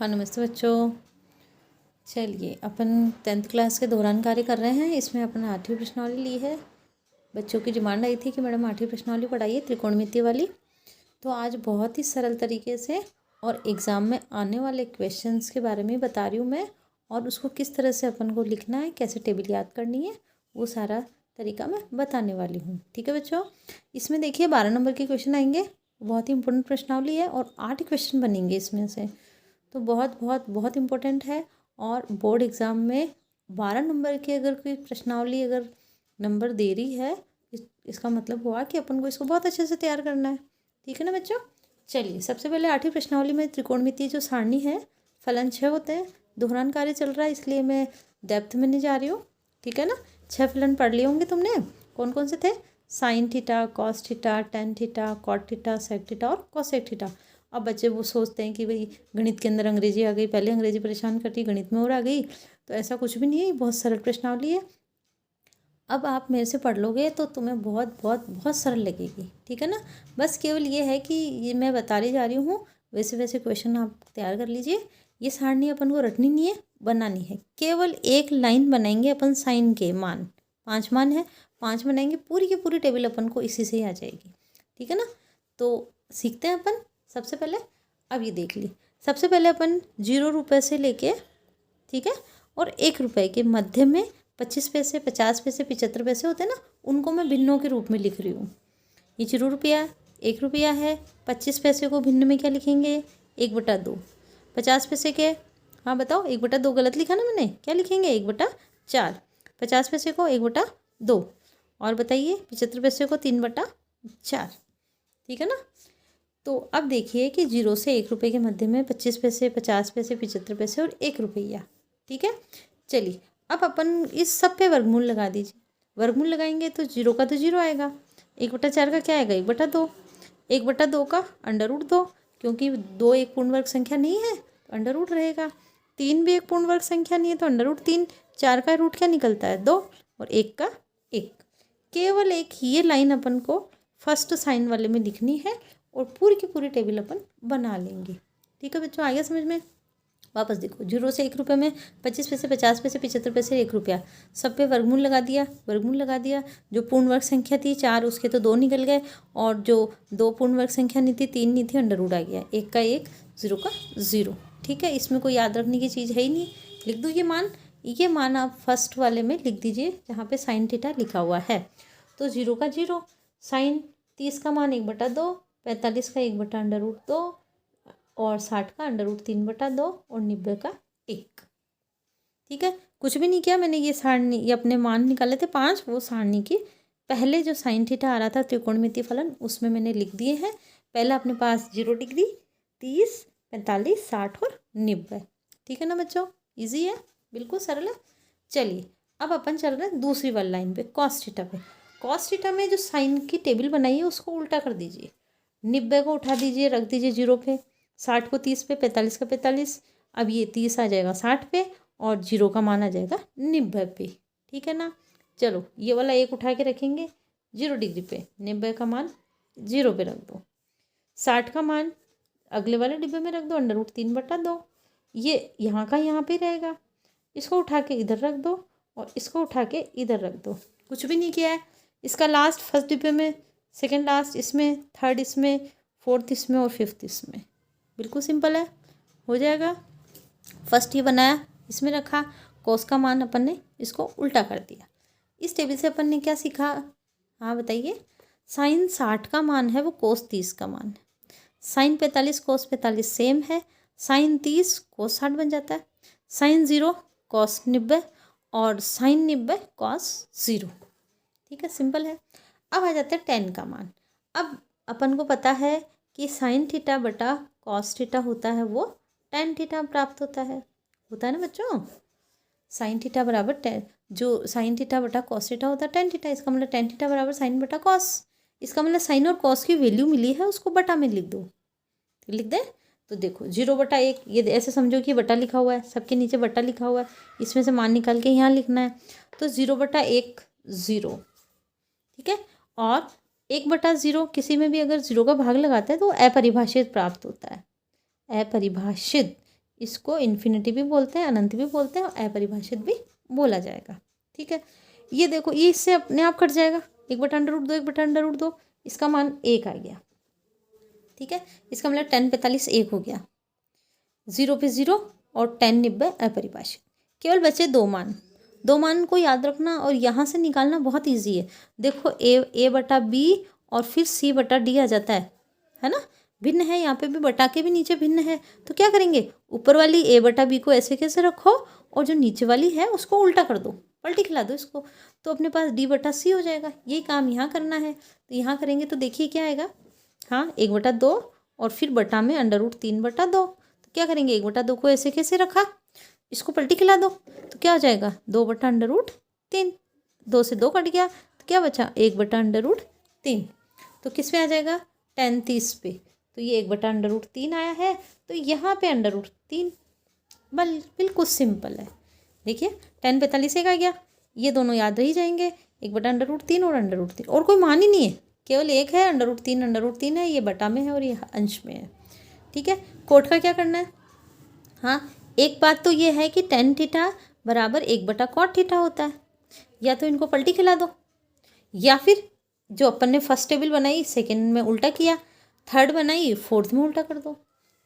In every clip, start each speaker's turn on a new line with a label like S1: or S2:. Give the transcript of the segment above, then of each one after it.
S1: हाँ नमस्ते बच्चों। चलिए अपन 10th क्लास के दौरान कार्य कर रहे हैं। इसमें अपन 8वीं प्रश्नावली ली है। बच्चों की डिमांड आई थी कि मैडम 8वीं प्रश्नावली पढ़ाइए त्रिकोणमिति वाली। तो आज बहुत ही सरल तरीके से और एग्ज़ाम में आने वाले क्वेश्चंस के बारे में बता रही हूँ मैं, और उसको किस तरह से अपन को लिखना है, कैसे टेबल याद करनी है, वो सारा तरीका मैं बताने वाली हूँ। ठीक है बच्चों। इसमें देखिए 12 नंबर के क्वेश्चन आएंगे। बहुत ही इंपॉर्टेंट प्रश्नावली है और 8 क्वेश्चन बनेंगे इसमें से, तो बहुत बहुत बहुत इम्पोर्टेंट है। और बोर्ड एग्ज़ाम में 12 नंबर की अगर कोई प्रश्नावली अगर नंबर दे रही है, इसका मतलब हुआ कि अपन को इसको बहुत अच्छे से तैयार करना है। ठीक है ना बच्चों। चलिए सबसे पहले 8वीं प्रश्नावली में त्रिकोणमितीय जो सारणी है, फलन 6 होते हैं। दोहरान कार्य चल रहा है इसलिए मैं डेप्थ में नहीं जा रही हूँ। ठीक है ना। 6 फलन पढ़ लिए होंगे तुमने। कौन कौन से थे? Sine theta, cos theta, tan theta, cot theta, sec theta और कोसेक थीटा। अब बच्चे वो सोचते हैं कि भाई गणित के अंदर अंग्रेजी आ गई, पहले अंग्रेजी परेशान करती, गणित में और आ गई। तो ऐसा कुछ भी नहीं है, बहुत सरल प्रश्नावली है। अब आप मेरे से पढ़ लोगे तो तुम्हें बहुत बहुत बहुत सरल लगेगी। ठीक है ना। बस केवल ये है कि ये मैं बता रही जा रही हूँ, वैसे वैसे क्वेश्चन आप तैयार कर लीजिए। ये सारणी अपन को रटनी नहीं है, बनानी है। केवल एक लाइन बनाएंगे अपन, साइन के मान 5 मान है, 5 बनाएंगे, पूरी की पूरी टेबल अपन को इसी से ही आ जाएगी। ठीक है ना। तो सीखते हैं अपन। सबसे पहले अब ये देख ली, सबसे पहले अपन 0 रुपये से लेके, ठीक है, और 1 रुपये के मध्य में 25 पैसे, 50 पैसे, 75 पैसे होते हैं ना, उनको मैं भिन्नों के रूप में लिख रही हूँ। ये 0 रुपया, 1 रुपया है। 25 पैसे को भिन्न में क्या लिखेंगे? 1/2। 50 पैसे के, हाँ बताओ, 1/2 गलत लिखा ना मैंने, क्या लिखेंगे? 1/4। 50 पैसे को 1/2। और बताइए 75 पैसे को 3/4। ठीक है ना। तो अब देखिए कि 0 से 1 रुपये के मध्य में 25 पैसे, 50 पैसे, 75 पैसे और 1 रुपया। ठीक है। चलिए अब अपन इस सब पे वर्गमूल लगा दीजिए। वर्गमूल लगाएंगे तो 0 का तो 0 आएगा, 1/4 का क्या आएगा? 1/2। 1/2 का √2, क्योंकि 2 एक पूर्ण वर्ग संख्या नहीं है तो √, रहेगा। 3 भी एक पूर्ण वर्ग संख्या नहीं है तो √3। 4 का रूट क्या निकलता है? 2। और 1 का 1। केवल एक ये लाइन अपन को फर्स्ट साइन वाले में लिखनी है और पूरी की पूरी टेबल अपन बना लेंगे। ठीक है बच्चों, आ गया समझ में? वापस देखो, 0 से 1 रुपये में 25 पैसे, 50 पैसे, 75 पैसे, 1 रुपया, सब पे वर्गमूल लगा दिया। वर्गमूल लगा दिया, जो पूर्ण वर्ग संख्या थी 4, उसके तो 2 निकल गए, और जो 2 पूर्ण वर्ग संख्या नहीं थी, 3 नहीं थी, √ आ गया। 1 का 1, 0 का 0। ठीक है, इसमें कोई याद रखने की चीज़ है ही नहीं। लिख दो ये मान। ये मान आप फर्स्ट वाले में लिख दीजिए जहाँ पे साइन थीटा लिखा हुआ है। तो 0 का 0, साइन 30 का मान 1/2, 45 का 1/√2 और 60 का √3/2 और 90 का 1। ठीक है, कुछ भी नहीं किया मैंने। ये सारणी, ये अपने मान निकाले थे 5, वो सारणी की पहले जो साइन थीटा आ रहा था त्रिकोणमितीय फलन, उसमें मैंने लिख दिए हैं। पहला अपने पास 0 डिग्री, 30, 45, 60 और 90। ठीक है ना बच्चों, ईजी है, बिल्कुल सरल है। चलिए अब अपन चल रहे हैं दूसरी वाली लाइन पे, कॉस थीटा पे। कॉस थीटा में जो साइन की टेबल बनाई है उसको उल्टा कर दीजिए। 90 को उठा दीजिए, रख दीजिए 0 पे, 60 को 30 पे, 45 का 45। अब ये 30 आ जाएगा 60 पे और 0 का मान आ जाएगा 90 पे। ठीक है ना। चलो ये वाला 1 उठा के रखेंगे 0 डिग्री पे, 90 का मान 0 पे रख दो, 60 का मान अगले वाले डिब्बे में रख दो, √3/2। ये यहाँ का यहाँ पे रहेगा। इसको उठा के इधर रख दो और इसको उठा के इधर रख दो। कुछ भी नहीं किया है। इसका लास्ट फर्स्ट डिब्बे में, सेकेंड लास्ट इसमें, थर्ड इसमें, फोर्थ इसमें और फिफ्थ इसमें। बिल्कुल सिंपल है, हो जाएगा। फर्स्ट ये बनाया, इसमें रखा, कोस का मान अपन ने इसको उल्टा कर दिया। इस टेबल से अपन ने क्या सीखा? हाँ बताइए। साइन 60 का मान है वो कोस 30 का मान है। साइन 45 कोस 45 सेम है। साइन 30 कोस 60 बन जाता है। साइन 0 कोस 90 और साइन 90 कोस 0। ठीक है, सिंपल है। अब आ जाता है टेन का मान। अब अपन को पता है कि साइन थीटा बटा कॉस थीटा होता है वो टेन थीटा प्राप्त होता है ना बच्चों। साइन थीटा बराबर टेन, जो साइन थीटा बटा कॉस थीटा होता है टेन थीटा। इसका मतलब टेन थीटा बराबर साइन बटा कॉस। इसका मतलब साइन और कॉस की वैल्यू मिली है, उसको बटा में लिख दो। लिख दे तो देखो 0/1, ये ऐसे समझो कि बटा लिखा हुआ है, सबके नीचे बटा लिखा हुआ है, इसमें से मान निकाल के यहाँ लिखना है। तो 0/1 0। ठीक है, और 1/0 किसी में भी अगर 0 का भाग लगाता है तो अपरिभाषित प्राप्त होता है। अपरिभाषित, इसको इन्फिनिटी भी बोलते हैं, अनंत भी बोलते हैं, और अपरिभाषित भी बोला जाएगा। ठीक है, ये देखो ये इससे अपने आप कट जाएगा, 1/√2 1/√2, इसका मान 1 आ गया। ठीक है, इसका मतलब 10 45 1 हो गया, 0 पे 0 और 10 90 अपरिभाषित। केवल बचे दो मान को याद रखना और यहाँ से निकालना बहुत ईजी है। देखो A/B और फिर C/D आ जाता है ना, भिन्न है, यहाँ पे भी बटा के भी नीचे भिन्न है, तो क्या करेंगे, ऊपर वाली A/B को ऐसे कैसे रखो और जो नीचे वाली है उसको उल्टा कर दो, पलटी खिला दो इसको, तो अपने पास D/C हो जाएगा। यही काम यहाँ करना है, तो यहाँ करेंगे तो देखिए क्या आएगा, हाँ 1/2 और फिर बटा में √3/2, तो क्या करेंगे 1/2 को ऐसे कैसे रखा, इसको पलटी खिला दो, तो क्या हो जाएगा 2/√3, 2 से 2 कट गया, तो क्या बचा 1/√3, तो किस पे आ जाएगा 10 30 पे, तो ये 1/√3 आया है, तो यहाँ पे √3 बिल्कुल सिंपल है। देखिए 10 45 1 आ गया, ये दोनों याद रही जाएंगे, 1/√3 और √3, और कोई मान ही नहीं है, केवल एक है √3 है, ये बटा में है और ये अंश में है। ठीक है, कोट का क्या करना है, हाँ एक बात तो ये है कि tan थीटा बराबर 1/cot थीटा होता है, या तो इनको पलटी खिला दो, या फिर जो अपन ने फर्स्ट टेबल बनाई सेकंड में उल्टा किया, थर्ड बनाई फोर्थ में उल्टा कर दो।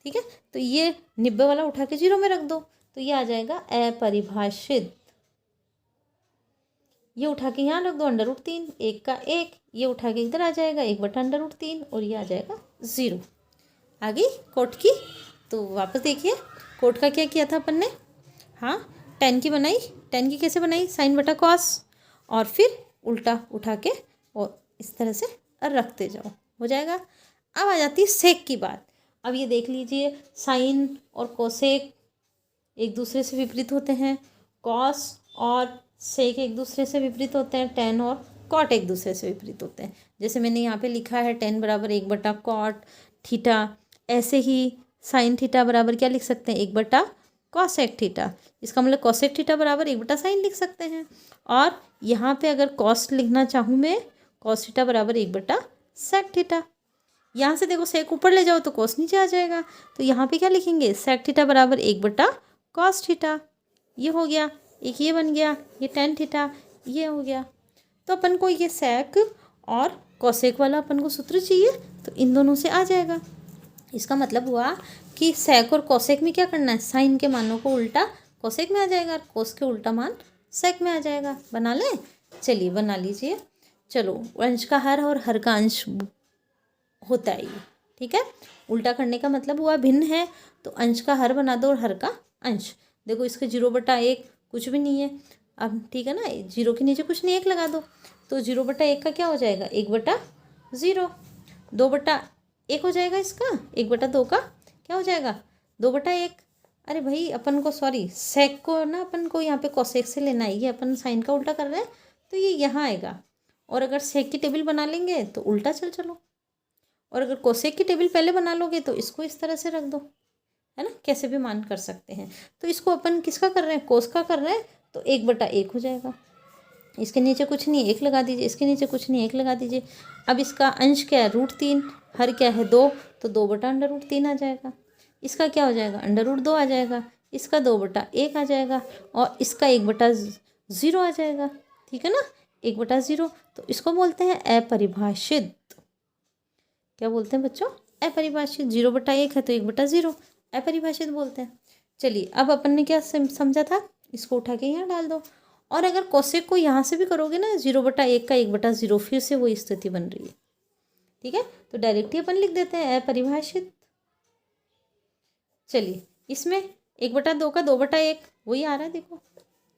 S1: ठीक है, तो ये 90 वाला उठा के 0 में रख दो, तो ये आ जाएगा अपरिभाषित, ये उठा के यहाँ रख दो √3, 1 का 1, ये उठा के इधर आ जाएगा 1/√3 और ये आ जाएगा 0। आ गई कोट की, तो वापस देखिए कोट का क्या किया था अपन ने, हाँ 10 की बनाई, 10 की कैसे बनाई, sin/cos, और फिर उल्टा उठा के और इस तरह से रखते जाओ, हो जाएगा। अब आ जाती है सेक की बात। अब ये देख लीजिए साइन और कोसेक एक दूसरे से विपरीत होते हैं, कॉस और सेक एक दूसरे से विपरीत होते हैं, टेन और कॉट एक दूसरे से विपरीत होते हैं। जैसे मैंने यहाँ पे लिखा है 10 बराबर 1/cot थीटा, ऐसे ही साइन थीटा बराबर क्या लिख सकते हैं 1/cosec थीटा, इसका मतलब cosec थीटा बराबर 1/sin लिख सकते हैं। और यहाँ पे अगर cos लिखना चाहूँ मैं, cos थीटा बराबर 1/sec थीटा, यहाँ से देखो सेक ऊपर ले जाओ तो cos नीचे आ जाएगा, तो यहाँ पे क्या लिखेंगे sec थीटा बराबर 1/cos थीटा, ये हो गया, एक ये बन गया, ये tan थीटा, ये हो गया। तो अपन को ये sec और cosec वाला अपन को सूत्र चाहिए, तो इन दोनों से आ जाएगा। इसका मतलब हुआ कि sec और cosec में क्या करना है, साइन के मानों को उल्टा cosec में आ जाएगा और cos के उल्टा मान sec में आ जाएगा। बना लें, चलिए बना लीजिए। चलो, अंश का हर और हर का अंश होता है ये, ठीक है, उल्टा करने का मतलब हुआ भिन्न है, तो अंश का हर बना दो और हर का अंश। देखो इसके 0/1 कुछ भी नहीं है, अब ठीक है ना, 0 के नीचे कुछ नहीं, 1 लगा दो, तो 0/1 का क्या हो जाएगा 1/0, 2/1 हो जाएगा, इसका 1/2 का क्या हो जाएगा 2/1। अरे भाई अपन को सॉरी सेक को ना अपन को यहाँ पे कोसेक से लेना है, ये अपन साइन का उल्टा कर रहे हैं, तो ये यहाँ आएगा। और अगर सेक की टेबल बना लेंगे तो उल्टा चलो, और अगर कोसेक की टेबल पहले बना लोगे तो इसको इस तरह से रख दो, है ना, कैसे भी मान कर सकते हैं। तो इसको अपन किसका कर रहे हैं, कोस का कर रहे हैं, तो 1/1 हो जाएगा। इसके नीचे कुछ नहीं, 1 लगा दीजिए, इसके नीचे कुछ नहीं, 1 लगा दीजिए। अब इसका अंश क्या है √3, हर क्या है 2, तो 2/√3 आ जाएगा। इसका क्या हो जाएगा √2 आ जाएगा, इसका 2/1 आ जाएगा, और इसका 1/0 आ जाएगा। ठीक है ना, 1/0, तो इसको बोलते हैं अपरिभाषित। क्या बोलते हैं बच्चों, अपरिभाषित। 0/1 है तो 1/0, अपरिभाषित बोलते हैं। चलिए अब अपन ने क्या समझा था, इसको उठा के यहाँ डाल दो। और अगर कोसेक को यहाँ से भी करोगे ना, 0/1 का 1/0, फिर से वही स्थिति बन रही है। ठीक है, तो डायरेक्टली अपन लिख देते हैं अपरिभाषित। चलिए इसमें 1/2 का 2/1 वही आ रहा है, देखो,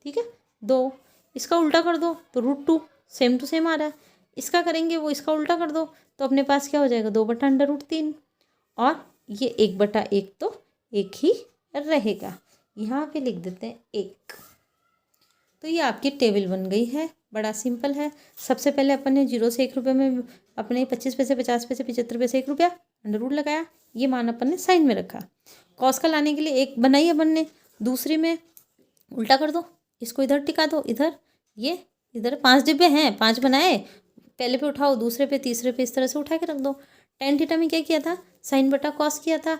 S1: ठीक है, 2, इसका उल्टा कर दो तो √2 सेम टू सेम आ रहा है। इसका करेंगे वो इसका उल्टा कर दो, तो अपने पास क्या हो जाएगा 2/√3, और ये 1/1 तो 1 ही रहेगा, यहाँ पे लिख देते हैं 1। तो ये आपकी टेबल बन गई है, बड़ा सिंपल है। सबसे पहले अपन ने 0 से 1 रुपये में अपने 25 पैसे 50 पैसे 75 पैसे 1 रुपया अंडर लगाया, ये मान अपन ने साइन में रखा। कॉस का लाने के लिए 1 बनाई अपन ने, दूसरी में उल्टा कर दो, इसको इधर टिका दो, इधर ये इधर 5 डिब्बे हैं, 5 बनाए, पहले पे उठाओ, दूसरे पे, तीसरे पे, इस तरह से उठा के रख दो। tan थीटा में क्या किया था, sin/cos किया था,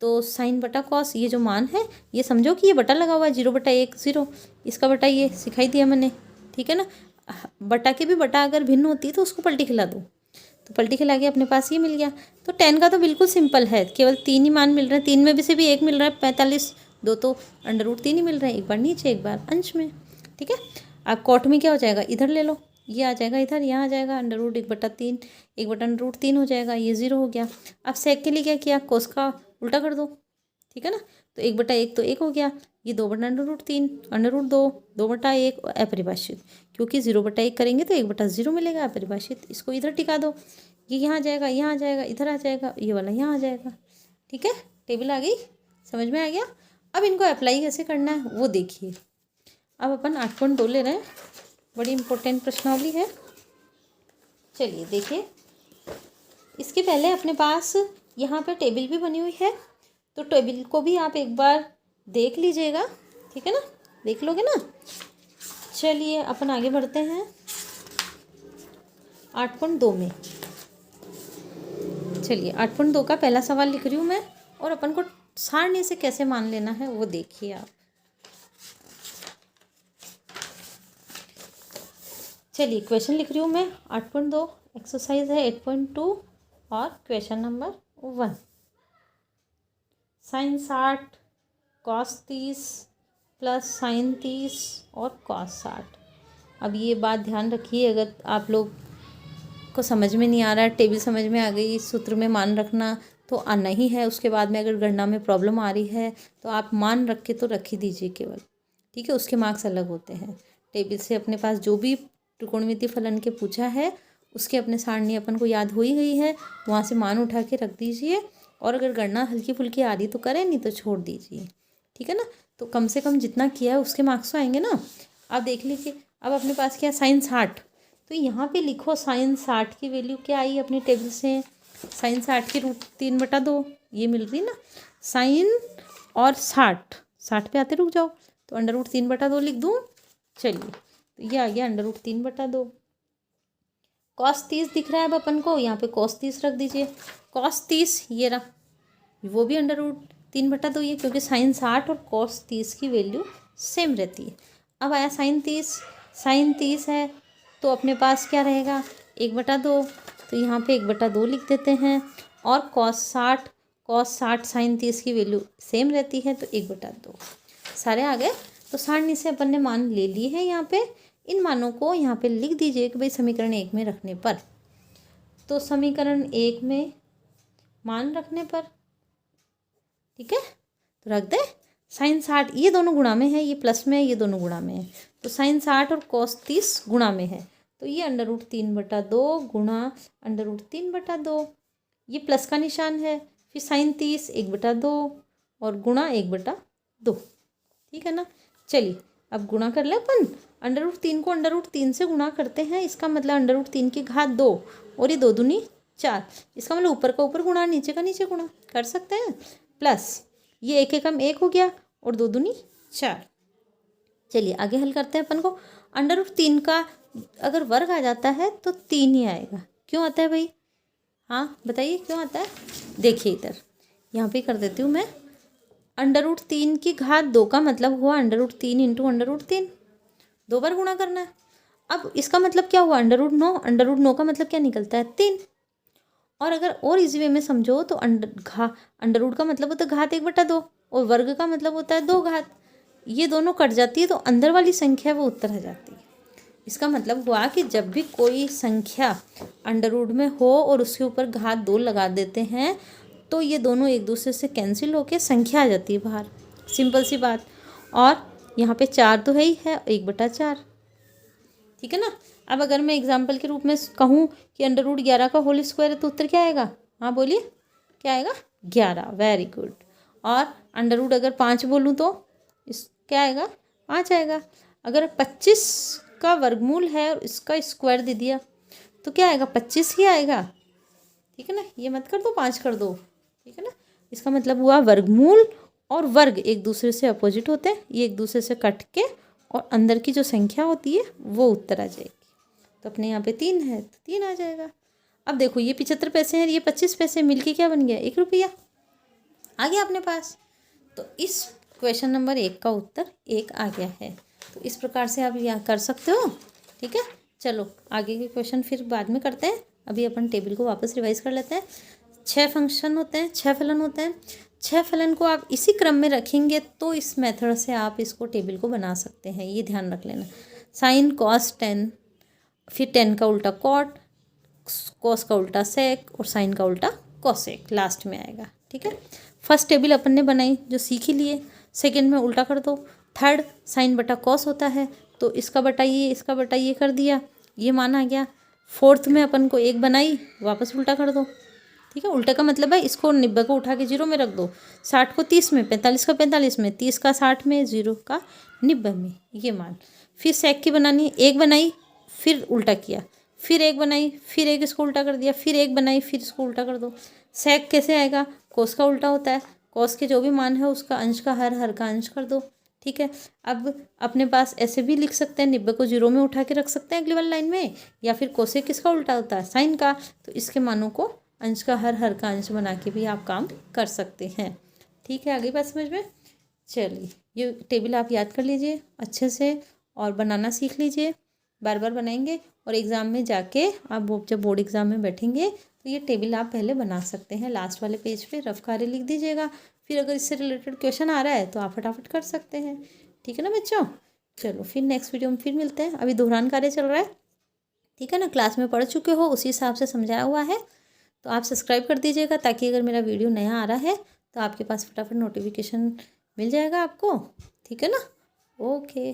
S1: तो साइन बटा कॉस, ये जो मान है ये समझो कि ये बटा लगा हुआ है, 0/1 0, इसका बटा ये सिखाई दिया मैंने, ठीक है ना। बटा के भी बटा अगर भिन्न होती है तो उसको पलटी खिला दो, तो पलटी खिला के अपने पास ये मिल गया। तो 10 का तो बिल्कुल सिंपल है, केवल 3 ही मान मिल रहे हैं, 3 में भी से भी 1 मिल रहा है, 45, 2 तो √3 ही मिल रहे हैं, एक बार नीचे एक बार अंश में, ठीक है। अब कॉट में क्या हो जाएगा, इधर ले लो, ये आ जाएगा इधर, यहाँ आ जाएगा √1/3, 1/√3 हो जाएगा, ये 0 हो गया। अब सेक के लिए क्या किया, कोस का उल्टा कर दो, ठीक है ना। तो 1/1 तो 1 हो गया, ये 2/√3, √2, 2/1 अपरिभाषित, क्योंकि 0/1 करेंगे तो 1/0 मिलेगा अपरिभाषित, इसको इधर टिका दो, ये यहाँ आ जाएगा, यहाँ आ जाएगा, इधर आ जाएगा, ये वाला यहाँ आ जाएगा, ठीक है। टेबल आ गई, समझ में आ गया। अब इनको अप्लाई कैसे करना है वो देखिए। अब अपन 8.2 ले रहे हैं, बड़ी इंपॉर्टेंट प्रश्नावली है। चलिए देखिए, इसके पहले अपने पास यहाँ पे टेबल भी बनी हुई है, तो टेबल को भी आप एक बार देख लीजिएगा, ठीक है ना, देख लोगे ना। चलिए अपन आगे बढ़ते हैं 8.2 में। चलिए 8.2 का पहला सवाल लिख रही हूँ मैं, और अपन को सारणी से कैसे मान लेना है वो देखिए आप। चलिए क्वेश्चन लिख रही हूँ मैं 8.2, एक्सरसाइज है 8.2 और question number 1। sin 60 cos 30 plus sin 30 और cos 60। अब ये बात ध्यान रखिए, अगर आप लोग को समझ में नहीं आ रहा है, टेबल समझ में आ गई, सूत्र में मान रखना तो आना ही है, उसके बाद में अगर गणना में प्रॉब्लम आ रही है तो आप मान रख के तो रख ही दीजिए केवल, ठीक है। उसके मार्क्स अलग होते हैं। टेबल से अपने पास जो भी त्रिकोणमितीय फलन के पूछा है उसके अपने सारणी अपन को याद हो ही गई है, वहाँ से मान उठा के रख दीजिए, और अगर गणना हल्की फुल्की आ रही तो करें, नहीं तो छोड़ दीजिए, ठीक है ना। तो कम से कम जितना किया है उसके मार्क्स तो आएंगे ना। अब देख लीजिए, अब अपने पास क्या है, sin 60, तो यहाँ पे लिखो sin 60 की वैल्यू क्या आई अपनी टेबल से, sin 60 की √3/2 ये मिल रही ना, sin और 60 पे आते रुक जाओ, तो √3/2 लिख दूँ। चलिए तो ये आ गया √3/2। cos 30 दिख रहा है अब अपन को, यहाँ पे cos 30 रख दीजिए, cos 30 ये रहा, वो भी √3/2 ये, क्योंकि sin 60 और cos 30 की वैल्यू सेम रहती है। अब आया sin 30 है तो अपने पास क्या रहेगा, 1/2, तो यहाँ पे 1/2 लिख देते हैं, और cos 60 sin 30 की वैल्यू सेम रहती है तो 1/2 सारे आ गए। तो सारणी से अपन ने मान ले लिए हैं, यहाँ पे इन मानों को यहाँ पे लिख दीजिए कि भाई समीकरण 1 में रखने पर, तो समीकरण 1 में मान रखने पर, ठीक है, तो रख दे sin 60, ये दोनों गुणा में है, ये प्लस में है, ये दोनों गुणा में है, तो sin 60 और cos 30 गुणा में है, तो ये √3/2 गुणा √3/2, ये प्लस का निशान है, फिर sin 30 1/2 और गुणा 1/2, ठीक है ना। चलिए अब गुणा कर ले अपन, √3 को √3 से गुणा करते हैं, इसका मतलब √3 की घात 2 और ये 2 दूनी 4, इसका मतलब ऊपर का ऊपर गुणा नीचे का नीचे गुणा कर सकते हैं, प्लस ये 1 एकम 1 हो गया और 2 दूनी 4। चलिए आगे हल करते हैं अपन को। √3 का अगर वर्ग आ जाता है तो 3 ही आएगा, क्यों आता है भाई, हाँ बताइए क्यों आता है। देखिए इधर यहाँ पे कर देती हूँ मैं, √3 की घात 2 का मतलब हुआ √3 इंटू √3, 2 बार गुणा करना है। अब इसका मतलब क्या हुआ, √9 का मतलब क्या निकलता है 3, और अगर और इजी वे में समझो तो अंडर का मतलब होता है घात 1/2 और वर्ग का मतलब होता है 2 घात, ये दोनों कट जाती है तो अंदर वाली संख्या वो उत्तर आ जाती है। इसका मतलब हुआ कि जब भी कोई संख्या अंडर में हो और उसके ऊपर घात 2 लगा देते हैं तो ये दोनों एक दूसरे से कैंसिल होके संख्या आ जाती है बाहर, सिंपल सी बात। और यहाँ पे 4 तो है ही है, 1/4, ठीक है ना। अब अगर मैं एग्जाम्पल के रूप में कहूँ कि √11 का होल स्क्वायर है तो उत्तर क्या आएगा, हाँ बोलिए क्या आएगा, 11, वेरी गुड। और अंडर अगर 5 बोलूँ तो इस क्या आएगा, 5 आएगा। अगर 25 का वर्गमूल है और इसका स्क्वायर दे दिया तो क्या आएगा, 25 ही आएगा, ठीक है ना। ये मत कर दो 5 कर दो, ठीक है ना। इसका मतलब हुआ वर्गमूल और वर्ग एक दूसरे से अपोजिट होते हैं, ये एक दूसरे से कट के और अंदर की जो संख्या होती है वो उत्तर आ जाएगी। तो अपने यहाँ पे 3 है तो 3 आ जाएगा। अब देखो ये 75 पैसे हैं, ये 25 पैसे मिलके क्या बन गया, 1 रुपया, आ गया अपने पास। तो इस क्वेश्चन नंबर 1 का उत्तर 1 आ गया है। तो इस प्रकार से आप यह कर सकते हो। ठीक है, चलो आगे के क्वेश्चन फिर बाद में करते हैं। अभी अपन टेबल को वापस रिवाइज कर लेते हैं। 6 फंक्शन होते हैं, 6 फलन होते हैं। 6 फलन को आप इसी क्रम में रखेंगे तो इस मेथड से आप इसको टेबल को बना सकते हैं, ये ध्यान रख लेना। साइन कॉस 10, फिर 10 का उल्टा कॉट, कॉस का उल्टा सेक और साइन का उल्टा कॉसेक लास्ट में आएगा। ठीक है, फर्स्ट टेबल अपन ने बनाई जो सीख ही लिए। सेकंड में उल्टा कर दो। थर्ड साइन बटा कॉस होता है तो इसका बटा ये, इसका बटा ये कर दिया, ये मान आ गया। फोर्थ में अपन को 1 बनाई, वापस उल्टा कर दो। ठीक है, उल्टे का मतलब है इसको 90 को उठा के 0 में रख दो, 60 को 30 में, 45 का 45 में, 30 का 60 में, 0 का 90 में, ये मान। फिर सेक की बनानी, 1 बनाई फिर उल्टा किया, फिर 1 बनाई, फिर 1 इसको उल्टा कर दिया, फिर 1 बनाई, फिर इसको उल्टा कर दो। सेक कैसे आएगा? कोस का उल्टा होता है, कोस के जो भी मान है उसका अंश का हर का अंश कर दो। ठीक है, अब अपने पास ऐसे भी लिख सकते हैं, 90 को 0 में उठा के रख सकते हैं अगली वाली लाइन में, या फिर कोसेक किसका उल्टा होता है? साइन का, तो इसके मानों को अंश का हर का अंश बना के भी आप काम कर सकते हैं। ठीक है, आगे बात समझ में। चलिए ये टेबल आप याद कर लीजिए अच्छे से और बनाना सीख लीजिए, बार बार बनाएंगे और एग्ज़ाम में जाके आप जब बोर्ड एग्ज़ाम में बैठेंगे तो ये टेबल आप पहले बना सकते हैं। लास्ट वाले पेज पे रफ कार्य लिख दीजिएगा, फिर अगर इससे रिलेटेड क्वेश्चन आ रहा है तो आप फटाफट कर सकते हैं। ठीक है ना बच्चों, चलो फिर नेक्स्ट वीडियो में फिर मिलते हैं। अभी दोहरान कार्य चल रहा है, ठीक है ना, क्लास में पढ़ चुके हो, उसी हिसाब से समझाया हुआ है। तो आप सब्सक्राइब कर दीजिएगा ताकि अगर मेरा वीडियो नया आ रहा है तो आपके पास फटाफट नोटिफिकेशन मिल जाएगा आपको। ठीक है ना, ओके।